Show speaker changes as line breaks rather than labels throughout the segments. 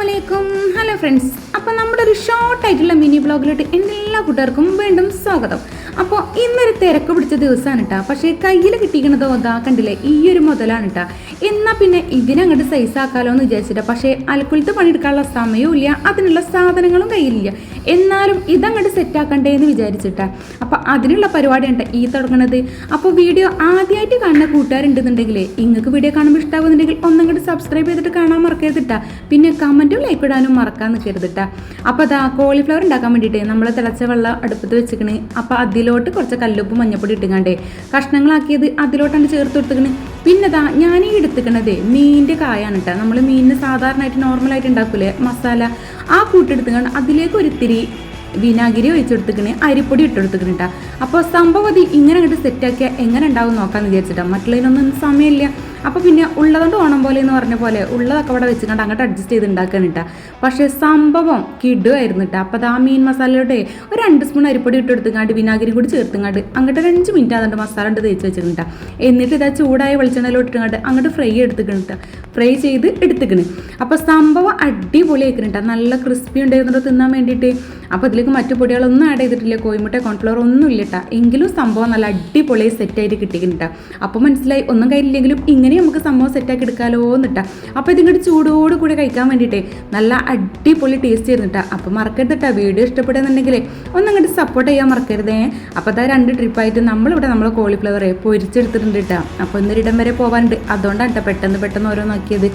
അസ്സലാമലൈക്കും. Hello friends, അപ്പോൾ നമ്മുടെ ഒരു ഷോർട്ടായിട്ടുള്ള മിനി ബ്ലോഗിലോട്ട് എല്ലാ കൂട്ടുകാർക്കും വീണ്ടും സ്വാഗതം. അപ്പോൾ ഇന്നൊരു തിരക്ക് പിടിച്ച ദിവസമാണ് കേട്ടോ. പക്ഷേ കയ്യിൽ കിട്ടിക്കണതോ അതാ കണ്ടില്ലേ, ഈ ഒരു മുതലാണ് കേട്ടോ. എന്നാൽ പിന്നെ ഇതിനങ്ങോട്ട് സൈസ് ആക്കാലോ എന്ന് വിചാരിച്ചിട്ടാ. പക്ഷേ അലക്കുലത്ത് പണിയെടുക്കാനുള്ള സമയവും ഇല്ല, അതിനുള്ള സാധനങ്ങളും കയ്യിലില്ല. എന്നാലും ഇതങ്ങോട്ട് സെറ്റാക്കണ്ടേ എന്ന് വിചാരിച്ചിട്ടാ. അപ്പോൾ അതിനുള്ള പരിപാടിയാണ് ഈ തുടങ്ങണത്. അപ്പോൾ വീഡിയോ ആദ്യമായിട്ട് കാണുന്ന കൂട്ടുകാരുണ്ടെന്നുണ്ടെങ്കിൽ നിങ്ങൾക്ക് വീഡിയോ കാണുമ്പോൾ ഇഷ്ടമാകുന്നുണ്ടെങ്കിൽ ഒന്നങ്ങോട്ട് സബ്സ്ക്രൈബ് ചെയ്തിട്ട് കാണാൻ മറക്കരുതിട്ടാ. പിന്നെ കമൻറ്റും ലൈക്ക് ഇടാനും മറക്കാൻ നിൽക്കരുതിട്ടാ. അപ്പോൾ അതാ കോളിഫ്ലവർ ഉണ്ടാക്കാൻ വേണ്ടിയിട്ട് നമ്മൾ തിളച്ച വെള്ളം അടുപ്പത്ത് വെച്ചിക്കണ്. അപ്പോൾ അതിലോട്ട് കുറച്ച് കല്ലുപ്പ് മഞ്ഞപ്പൊടി ഇട്ടുങ്ങാണ്ടേ കഷ്ണങ്ങളാക്കിയത് അതിലോട്ടാണ് ചേർത്ത് കൊടുത്തിക്കണ്. പിന്നെ അതാ ഞാൻ ഈ എടുത്തിക്കണത് മീനിൻ്റെ കായാണ് കേട്ടോ. നമ്മൾ മീനിന് സാധാരണയായിട്ട് നോർമലായിട്ട് ഉണ്ടാക്കൂലേ മസാല, ആ കൂട്ടെടുത്തുകൊണ്ട് അതിലേക്ക് ഒരിത്തിരി വിനാഗിരി ഒഴിച്ചെടുത്തിക്കണ്, അരിപ്പൊടി ഇട്ടെടുത്തിക്കണ് കേട്ടോ. അപ്പോൾ സംഭവം അത് ഇങ്ങനെ അങ്ങോട്ട് സെറ്റാക്കിയാൽ എങ്ങനെ ഉണ്ടാവും നോക്കാമെന്ന് വിചാരിച്ചിട്ടാണ്. മറ്റുള്ളതിനൊന്നും സമയമില്ല. അപ്പോൾ പിന്നെ ഉള്ളതുകൊണ്ട് ഓണം പോലെ എന്ന് പറഞ്ഞ പോലെ ഉള്ളതൊക്കെ അവിടെ വെച്ചിട്ട് അങ്ങോട്ട് അഡ്ജസ്റ്റ് ചെയ്ത് ഉണ്ടാക്കാൻ കേട്ടോ. പക്ഷേ സംഭവം കിടുമായിരുന്നു കേട്ടോ. അപ്പോൾ അത് ആ മീൻ മസാലയുടെ ഒരു 2 സ്പൂൺ അരിപ്പൊടി ഇട്ടെടുത്തുങ്ങാണ്ട് വിനാഗിരി കൂടി ചേർത്തുങ്ങാണ്ട് അങ്ങോട്ട് 5 മിനിറ്റ് അതുകൊണ്ട് മസാല ഉണ്ട് തേച്ച് വെച്ചിട്ടുണ്ട്. എന്നിട്ട് ഇതാ ചൂടായ വെളിച്ചെണ്ണയിലോട്ട് ഇട്ടുങ്ങാണ്ട് അങ്ങോട്ട് ഫ്രൈ ഫ്രൈ ചെയ്ത് എടുത്തിക്കണ്. അപ്പോൾ സംഭവം അടിപൊളി ആയിക്കണ, നല്ല ക്രിസ്പി ഉണ്ടായിരുന്നോ തിന്നാൻ വേണ്ടിയിട്ട്. അപ്പോൾ ഇതിലേക്ക് മറ്റു പൊടികളൊന്നും ആഡ് ചെയ്തിട്ടില്ല, കോഴിമുട്ട കോൺഫ്ലവർ ഒന്നും ഇല്ല കേട്ടോ. എങ്കിലും സംഭവം നല്ല അടിപൊളി സെറ്റായിട്ട് കിട്ടിക്കുന്നുണ്ടാ. അപ്പോൾ മനസ്സിലായി, ഒന്നും കയ്യിലെങ്കിലും ഇങ്ങനെ നമുക്ക് സംഭവം സെറ്റാക്കി എടുക്കാമല്ലോ എന്നിട്ടാ. അപ്പോൾ ഇതിങ്ങോട്ട് ചൂടോട് കൂടി കഴിക്കാൻ വേണ്ടിയിട്ടേ നല്ല അടിപൊളി ടേസ്റ്റ് ചെയ്തിട്ടാ. അപ്പോൾ മറക്കരുതിട്ടാ, വീഡിയോ ഇഷ്ടപ്പെടുന്നുണ്ടെങ്കിൽ ഒന്നങ്ങോട്ട് സപ്പോർട്ട് ചെയ്യാൻ മറക്കരുതേ. അപ്പോൾ അതാ 2 ട്രിപ്പായിട്ട് നമ്മളിവിടെ നമ്മളെ കോളിഫ്ലവറെ പൊരിച്ചെടുത്തിട്ടുണ്ട് കേട്ടോ. അപ്പോൾ ഇന്നൊരിടം വരെ പോകാനുണ്ട്, അതുകൊണ്ടാണ് കേട്ടോ പെട്ടെന്ന് ഓരോ നോക്കിയത്.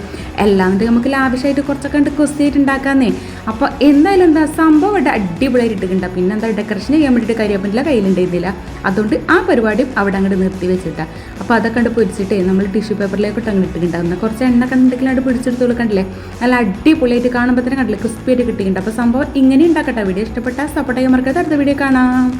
എല്ലാം നമുക്ക് ലാവിഷായിട്ട് കുറച്ചൊക്കെ ഉണ്ട് കൊസ്തിയായിട്ട് ഉണ്ടാക്കാന്നേ. അപ്പോൾ എന്തായാലും എന്താ സംഭവം ഇവിടെ അടിപൊളിയായിട്ട് ഇട്ടിട്ടുണ്ട്. പിന്നെ എന്താ ഡെക്കറേഷൻ ചെയ്യാൻ വേണ്ടിയിട്ട് കരിവേപ്പില കയ്യിലുണ്ടായിരുന്നില്ല, അതുകൊണ്ട് ആ പരിപാടിയും അവിടെ അങ്ങോട്ട് നിർത്തി വെച്ചിട്ടാണ്. അപ്പോൾ അതൊക്കെ കണ്ട് പൊരിച്ചിട്ടേ നമ്മൾ ടിഷ്യൂ പേപ്പറിലേക്ക് അങ്ങ് ഇട്ടിട്ടുണ്ടാകുന്ന കുറച്ച് എണ്ണ കണ്ടെങ്കിലും അവിടെ പിടിച്ചെടുത്ത് കൊടുക്കണ്ടല്ലേ. നല്ല അടിപൊളിയായിട്ട് കാണുമ്പോൾ തന്നെ കണ്ടില്ലേ ക്രിസ്പി ആയിട്ട് കിട്ടിയിട്ടുണ്ട്. അപ്പോൾ സംഭവം ഇങ്ങനെ ഉണ്ടാക്കട്ടെ. വീഡിയോ ഇഷ്ടപ്പെട്ടാൽ സപ്പോർട്ട് ചെയ്യാൻ മറക്കാതെ അടുത്ത വീഡിയോ കാണാം.